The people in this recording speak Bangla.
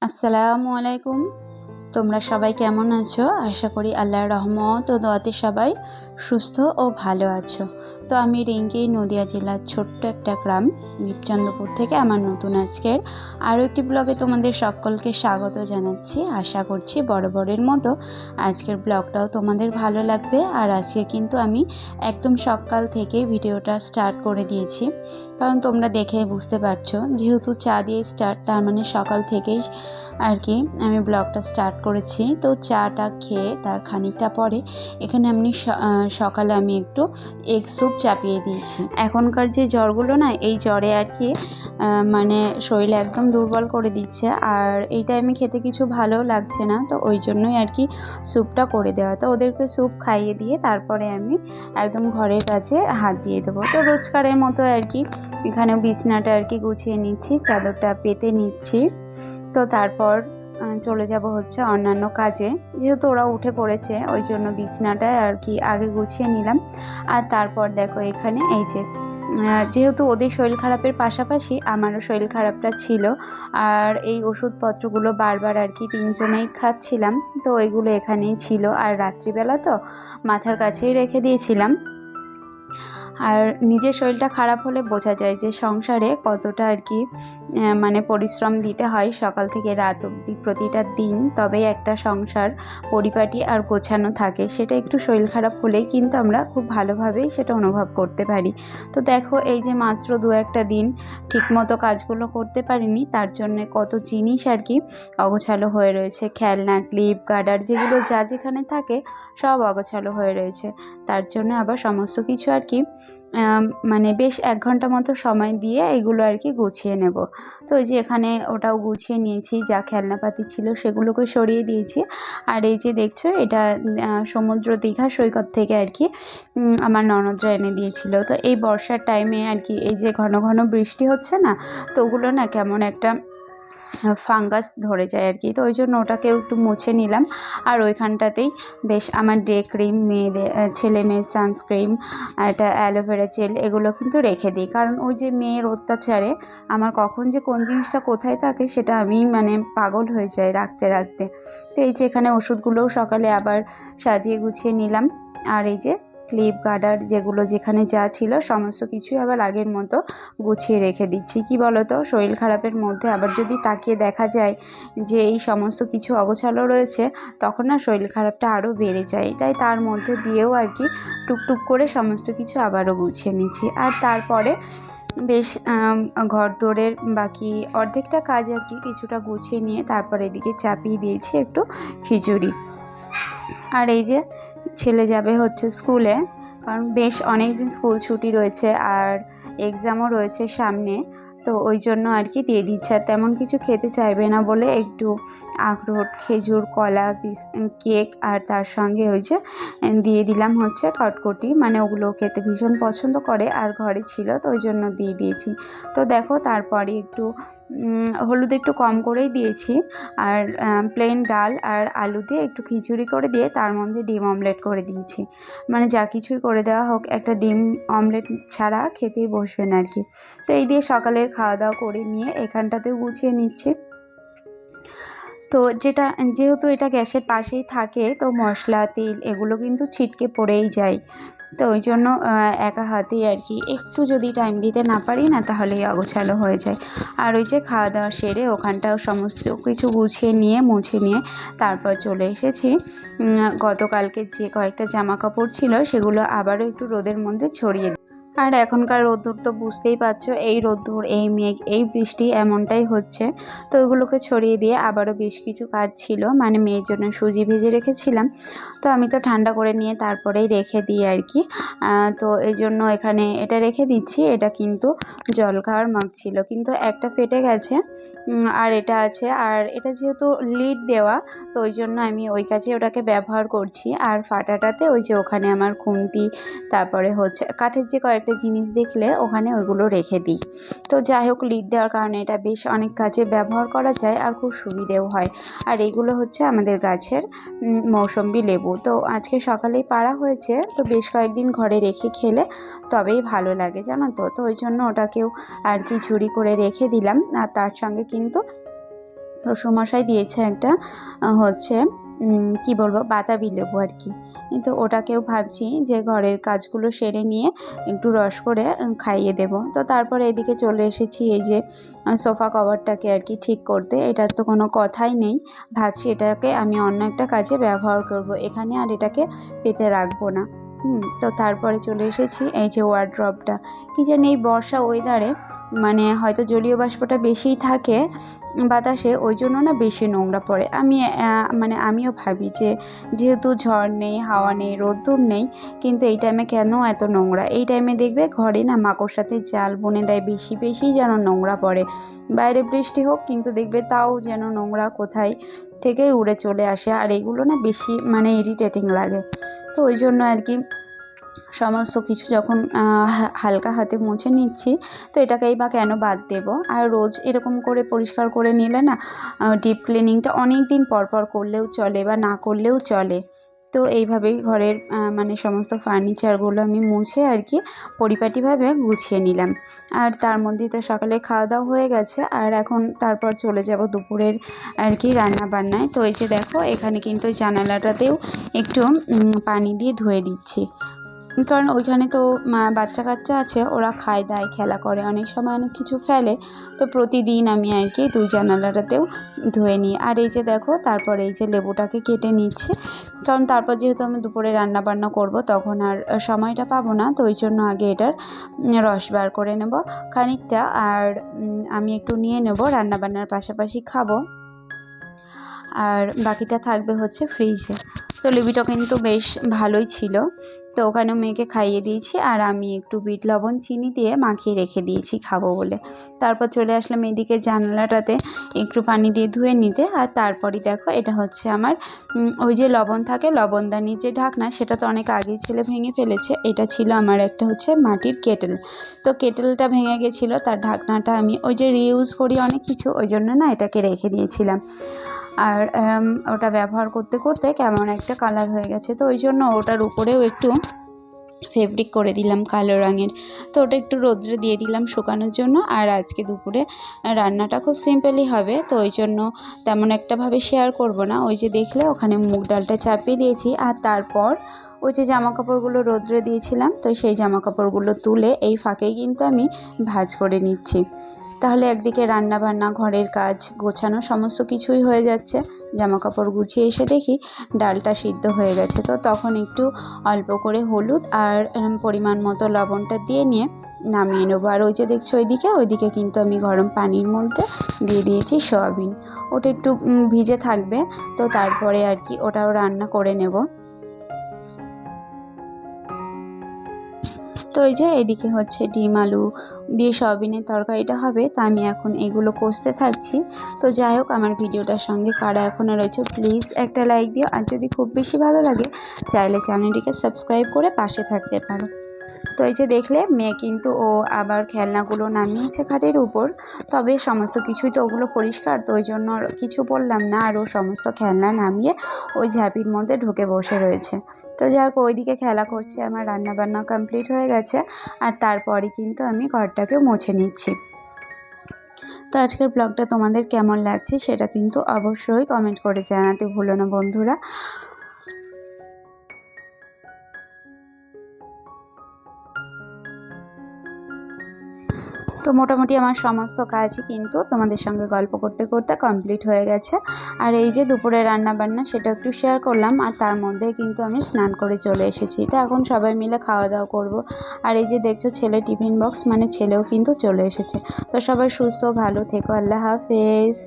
আসসালামু আলাইকুম। তোমরা সবাই কেমন আছো? আশা করি আল্লাহর রহমত ও দোয়াতে সবাই সুস্থ ও ভালো আছো। তো আমি রিঙ্কি, নদিয়া জেলার ছোট্ট একটা গ্রাম দীপচন্দ্রপুর থেকে আমার নতুন আজকের আরও একটি ব্লগে তোমাদের সকলকে স্বাগত জানাচ্ছি। আশা করছি বরাবরের মতো আজকের ব্লগটাও তোমাদের ভালো লাগবে। আর আজকে কিন্তু আমি একদম সকাল থেকে ভিডিওটা স্টার্ট করে দিয়েছি, কারণ তোমরা দেখে বুঝতে পারছো যেহেতু চা দিয়ে স্টার্ট, তার মানে সকাল থেকেই আর কি আমি ব্লগটা স্টার্ট করেছি। তো চাটা খেয়ে তার খানিকটা পরে এখানে সকালে আমি একটু এগ স্যুপ চাপিয়ে দিয়েছি। এখনকার যে জ্বরগুলো না, এই জ্বরে আর কি মানে শরীরে একদম দুর্বল করে দিচ্ছে, আর এই টাইমে খেতে কিছু ভালো লাগছে না, তো ওই জন্যই আর কি স্যুপটা করে দেওয়া। তো ওদেরকে স্যুপ খাইয়ে দিয়ে তারপরে আমি একদম ঘরের কাছে হাত দিয়ে দেবো। তো রোজকারের মতো আর কি এখানেও বিছনাটা আর কি গুছিয়ে নিচ্ছি, চাদরটা পেতে নিচ্ছি। তো তারপর চলে যাব হচ্ছে অন্যান্য কাজে। যেহেতু ওরা উঠে পড়েছে ওই জন্য বিছানাটা আর কি আগে গুছিয়ে নিলাম। আর তারপর দেখো এখানে এই যে যেহেতু ওদের শরীর খারাপের পাশাপাশি আমারও শরীর খারাপটা ছিল, আর এই ওষুধপত্রগুলো বারবার আর কি তিনজনেই খাচ্ছিলাম, তো ওইগুলো এখানেই ছিল। আর রাত্রিবেলা তো মাথার কাছেই রেখে দিয়েছিলাম। আর নিজের শরীরটা খারাপ হলে বোঝা যায় যে সংসারে কতটা আর কি মানে পরিশ্রম দিতে হয় সকাল থেকে রাত অবধি প্রতিটা দিন, তবেই একটা সংসার পরিপাটি আর গোছানো থাকে। সেটা একটু শরীর খারাপ হলেই কিন্তু আমরা খুব ভালোভাবেই সেটা অনুভব করতে পারি। তো দেখো এই যে মাত্র দু একটা দিন ঠিকমতো কাজগুলো করতে পারিনি, তার জন্যে কত জিনিস আর কি অগোছালো হয়ে রয়েছে। খেলনা, ক্লিপ, গার্ডার যেগুলো যা যেখানে থাকে সব অগোছালো হয়ে রয়েছে। তার জন্য আবার সমস্ত কিছু আর কি মানে বেশ 1 ঘন্টা মতো সময় দিয়ে এগুলো আর কি গুছিয়ে নেব। তো এই যে এখানে ওটাও গুছিয়ে নিয়েছি, যা খেলনাপাতি ছিল সেগুলোকে সরিয়ে দিয়েছি। আর এই যে দেখছো এটা সমুদ্র দীঘা সৈকত থেকে আর কি আমার ননদরা এনে দিয়েছিল। তো এই বর্ষার টাইমে আর কি এই যে ঘন ঘন বৃষ্টি হচ্ছে না, তো ওগুলো না কেমন একটা ফাঙ্গাস ধরে যায় আর কি। তো ওই জন্য ওটাকেও একটু মুছে নিলাম। আর ওইখানটাতেই বেশ আমার ডে ক্রিম, মেয়েদের ছেলে মেয়ের সানস্ক্রিম, আর একটা অ্যালোভেরা জেল, এগুলো কিন্তু রেখে দিই, কারণ ওই যে মেয়ের অত্যাচারে আমার কখন যে কোন জিনিসটা কোথায় থাকে সেটা আমি মানে পাগল হয়ে যাই রাখতে রাখতে। তো এই যে এখানে ওষুধগুলোও সকালে আবার সাজিয়ে গুছিয়ে নিলাম। আর এই যে ক্লিপ, গার্ডার যেগুলো যেখানে যা ছিল সমস্ত কিছুই আবার আগের মতো গুছিয়ে রেখে দিচ্ছি। কি বলো তো, শরীর খারাপের মধ্যে আবার যদি তাকিয়ে দেখা যায় যে এই সমস্ত কিছু অগোছালো রয়েছে, তখন না শরীর খারাপটা আরও বেড়ে যায়। তাই তার মধ্যে দিয়েও আর কি টুকটুক করে সমস্ত কিছু আবারও গুছিয়ে নিচ্ছি। আর তারপরে বেশ ঘর দোরের বাকি অর্ধেকটা কাজ আর কি কিছুটা গুছিয়ে নিয়ে তারপর এদিকে চাপিয়ে দিয়েছি একটু খিচুড়ি। আর এই যে ছেলে যাবে হচ্ছে স্কুলে, কারণ বেশ অনেক দিন স্কুল ছুটি রয়েছে আর এক্সামও রয়েছে সামনে, তো ওই জন্য আর কি দিয়ে দিচ্ছে। আর তেমন কিছু খেতে চাইবে না বলে একটু আখরোট, খেজুর, কলা, কেক, আর তার সঙ্গে ওই যে দিয়ে দিলাম হচ্ছে কটকটি, মানে ওগুলো খেতে ভীষণ পছন্দ করে আর ঘরে ছিল, তো ওই জন্য দিয়ে দিয়েছি। তো দেখো তারপরে একটু হলুদ একটু কম করেই দিয়েছি, আর প্লেন ডাল আর আলু দিয়ে একটু খিচুড়ি করে দিয়ে তার মধ্যে ডিম অমলেট করে দিয়েছি। মানে যা কিছুই করে দেওয়া হোক, একটা ডিম অমলেট ছাড়া খেতেই বসবে না আর কি। তো এই দিয়ে সকালের খাওয়া দাওয়া করে নিয়ে এখানটাতেও গুছিয়ে নিচ্ছি। তো যেহেতু এটা গ্যাসের পাশেই থাকে, তো মশলা, তেল এগুলো কিন্তু ছিটকে পড়েই যায়। তো ওই জন্য একা হাতেই আর কি একটু যদি টাইম দিতে না পারি না, তাহলেই অগোছালো হয়ে যায়। আর ওই যে খাওয়া দাওয়া সেরে ওখানটাও সমস্ত কিছু গুছিয়ে নিয়ে মুছে নিয়ে তারপর চলে এসেছি গতকালকে যে কয়েকটা জামা কাপড় ছিল সেগুলো আবারও একটু রোদের মধ্যে ছড়িয়ে। আর এখনকার রোদ্দুর তো বুঝতেই পারছো, এই রোদ্দুর, এই মেঘ, এই বৃষ্টি এমনটাই হচ্ছে। তো ওইগুলোকে ছড়িয়ে দিয়ে আবারও বেশ কিছু কাজ ছিল, মানে মেয়ের জন্য সুজি ভেজে রেখেছিলাম, তো আমি তো ঠান্ডা করে নিয়ে তারপরেই রেখে দিই আর কি। তো এই জন্য এখানে এটা রেখে দিচ্ছি। এটা কিন্তু জল খাওয়ার মাগ ছিল, কিন্তু একটা ফেটে গেছে, আর এটা আছে। আর এটা যেহেতু লিড দেওয়া, তো ওই জন্য আমি ওই কাছে ওটাকে ব্যবহার করছি। আর ফাটাটাতে ওই যে ওখানে আমার খুন্তি, তারপরে হচ্ছে কাঠের যে কয়েকটা জিনিস দেখলে ওখানে ওইগুলো রেখে দিই। তো যাই হোক, লিড দেওয়ার কারণে এটা বেশ অনেক কাজে ব্যবহার করা যায় আর খুব সুবিধেও হয়। আর এইগুলো হচ্ছে আমাদের গাছের মৌসম্বি লেবু, তো আজকে সকালেই পাড়া হয়েছে, তো বেশ কয়েকদিন ঘরে রেখে খেলে তবেই ভালো লাগে, জানো তো। তো ওই জন্য ওটাকেও আর কি ঝুড়ি করে রেখে দিলাম। আর তার সঙ্গে কিন্তু শ্বশুরমশাই দিয়েছে একটা হচ্ছে কি বলবো বাতাবি লেবু আর কি। কিন্তু ওটাকেও ভাবছি যে ঘরের কাজগুলো সেরে নিয়ে একটু রস করে খাইয়ে দেব। তো তারপরে এদিকে চলে এসেছি এই যে সোফা কভারটাকে আর কি ঠিক করতে। এটার তো কোনো কথাই নেই, ভাবছি এটাকে আমি অন্য একটা কাজে ব্যবহার করব, এখানে আর এটাকে পেতে রাখবো না। তো তারপরে চলে এসেছি এই যে ওয়ার্ড্রবটা। কী জানি এই বর্ষা ওয়েদারে মানে হয়তো জলীয় বাষ্পটা বেশিই থাকে বাতাসে, ওই জন্য না বেশি নোংরা পড়ে। আমিও ভাবি যে যেহেতু ঝড় নেই, হাওয়া নেই, রোদ্দুর নেই, কিন্তু এই টাইমে কেন এত নোংরা। এই টাইমে দেখবে ঘরে না মাকড়সাতে জাল বুনে দেয়, বেশি যেন নোংরা পড়ে। বাইরে বৃষ্টি হোক কিন্তু দেখবে তাও যেন নোংরা কোথায় থেকে উড়ে চলে আসে, আর এগুলো না বেশি ইরিটেটিং লাগে। তো ওই জন্য আর কি সমস্ত কিছু যখন হালকা হাতে মুছে নিচ্ছি, তো এটাকেই বা কেন বাদ দেব। আর রোজ এরকম করে পরিষ্কার করে নিলে না ডিপ ক্লিনিংটা অনেক দিন পর করলেও চলে বা না করলেও চলে। তো এইভাবেই ঘরের সমস্ত ফার্নিচারগুলো আমি মুছে আর কি পরিপাটিভাবে গুছিয়ে নিলাম। আর তার মধ্যেই তো সকালে খাওয়া দাওয়া হয়ে গেছে, আর এখন তারপর চলে যাব দুপুরের আর কি রান্না বান্নায়। তো এই যে দেখো এখানে কিন্তু জানালাটাতেও একটু পানি দিয়ে ধুয়ে দিচ্ছি, কারণ ওইখানে তো বাচ্চা কাচ্চা আছে, ওরা খায় দায় খেলা করে, অনেক সময় অনেক কিছু ফেলে। তো প্রতিদিন আমি আর কি দুই জানালাটাতেও ধুয়ে নিই। আর এই যে দেখো তারপরে এই যে লেবুটাকে কেটে নিচ্ছে, কারণ তারপর যেহেতু আমি দুপুরে রান্না বান্না করব তখন আর সময়টা পাবো না, তো ওই জন্য আগে এটার রস বার করে নেব খানিকটা। আর আমি একটু নিয়ে নেব রান্না বান্নার পাশাপাশি খাবো, আর বাকিটা থাকবে হচ্ছে ফ্রিজে। তো লেবুটা কিন্তু বেশ ভালোই ছিল, তো ওখানেও মেয়েকে খাইয়ে দিয়েছি, আর আমি একটু বিট লবণ চিনি দিয়ে মাখিয়ে রেখে দিয়েছি খাবো বলে। তারপর চলে আসলাম এদিকে জানালাটাতে একটু পানি দিয়ে ধুয়ে নিতে। আর তারপরই দেখো এটা হচ্ছে আমার ওই যে লবণ থাকে, লবণদানির যে ঢাকনা, সেটা তো অনেক আগেই ছেলে ভেঙে ফেলেছে। এটা ছিল আমার একটা হচ্ছে মাটির কেটেল। তো কেটেলটা ভেঙে গেছিলো, তার ঢাকনাটা আমি ওই যে রিইউজ করি অনেক কিছু, ওই জন্য না এটাকে রেখে দিয়েছিলাম। আর ওটা ব্যবহার করতে করতে কেমন একটা কালার হয়ে গেছে, তো ওই জন্য ওটার উপরেও একটু ফেব্রিক করে দিলাম কালো রঙের। তো ওটা একটু রোদ্রে দিয়ে দিলাম শুকানোর জন্য। আর আজকে দুপুরে রান্নাটা খুব সিম্পলই হবে, তো ওই জন্য তেমন একটাভাবে শেয়ার করব না। ওই যে দেখলে ওখানে মুগ ডালটা চাপিয়ে দিয়েছি, আর তারপর ওই যে জামা কাপড়গুলো রোদ্রে দিয়েছিলাম, তো সেই জামা কাপড়গুলো তুলে এই ফাঁকেই কিন্তু আমি ভাঁজ করে নিচ্ছি। তাহলে একদিকে রান্না বান্না, ঘরের কাজ গোছানো সমস্ত কিছুই হয়ে যাচ্ছে। জামা কাপড় গুছিয়ে এসে দেখি ডালটা সিদ্ধ হয়ে গেছে, তো তখন একটু অল্প করে হলুদ আর পরিমাণ মতো লবণটা দিয়ে নিয়ে নামিয়ে নেবো। আর ওই যে দেখছো ওইদিকে কিন্তু আমি গরম পানির মধ্যে দিয়ে দিয়েছি সয়াবিন, ওটা একটু ভিজে থাকবে, তো তারপরে আর কি ওটাও রান্না করে নেব। তো এই যে এদিকে হচ্ছে ডিম আলু দিয়ে সয়াবিনের তরকারিটা হবে, তা আমি এখন এগুলো কষতে থাকছি। তো যাই হোক, আমার ভিডিওটার সঙ্গে কারা এখনও রয়েছে প্লিজ একটা লাইক দিও, আর যদি খুব বেশি ভালো লাগে চাইলে চ্যানেলটিকে সাবস্ক্রাইব করে পাশে থাকতে পারো। তো এই যে দেখলে মেয়ে কিন্তু ও আবার খেলনাগুলো নামিয়েছে খাটের উপর, তবে সমস্ত কিছুই তো ওগুলো পরিষ্কার, তো ওই জন্য কিছু বললাম না। আর ও সমস্ত খেলনা নামিয়ে ওই ঝাঁপির মধ্যে ঢুকে বসে রয়েছে। তো যাই হোক, ওইদিকে খেলা করছে, আমার রান্নাবান্না কমপ্লিট হয়ে গেছে, আর তারপরই কিন্তু আমি ঘরটাকে মুছে নিচ্ছি। তো আজকের ব্লগটা তোমাদের কেমন লাগছে সেটা কিন্তু অবশ্যই কমেন্ট করে জানাতে ভুলো না বন্ধুরা। তো মোটামুটি আমার সমস্ত কাজই কিন্তু তোমাদের সঙ্গে গল্প করতে করতে কমপ্লিট হয়ে গেছে। আর এই যে দুপুরে রান্না বান্না সেটা একটু শেয়ার করলাম, আর তার মধ্যে কিন্তু আমি স্নান করে চলে এসেছি। তো এখন সবাই মিলে খাওয়া দাওয়া করব। আর এই যে দেখছো ছেলে টিফিন বক্স, ছেলেও কিন্তু চলে এসেছে। তো সবাই সুস্থ ভালো থেকো, আল্লাহ হাফেজ।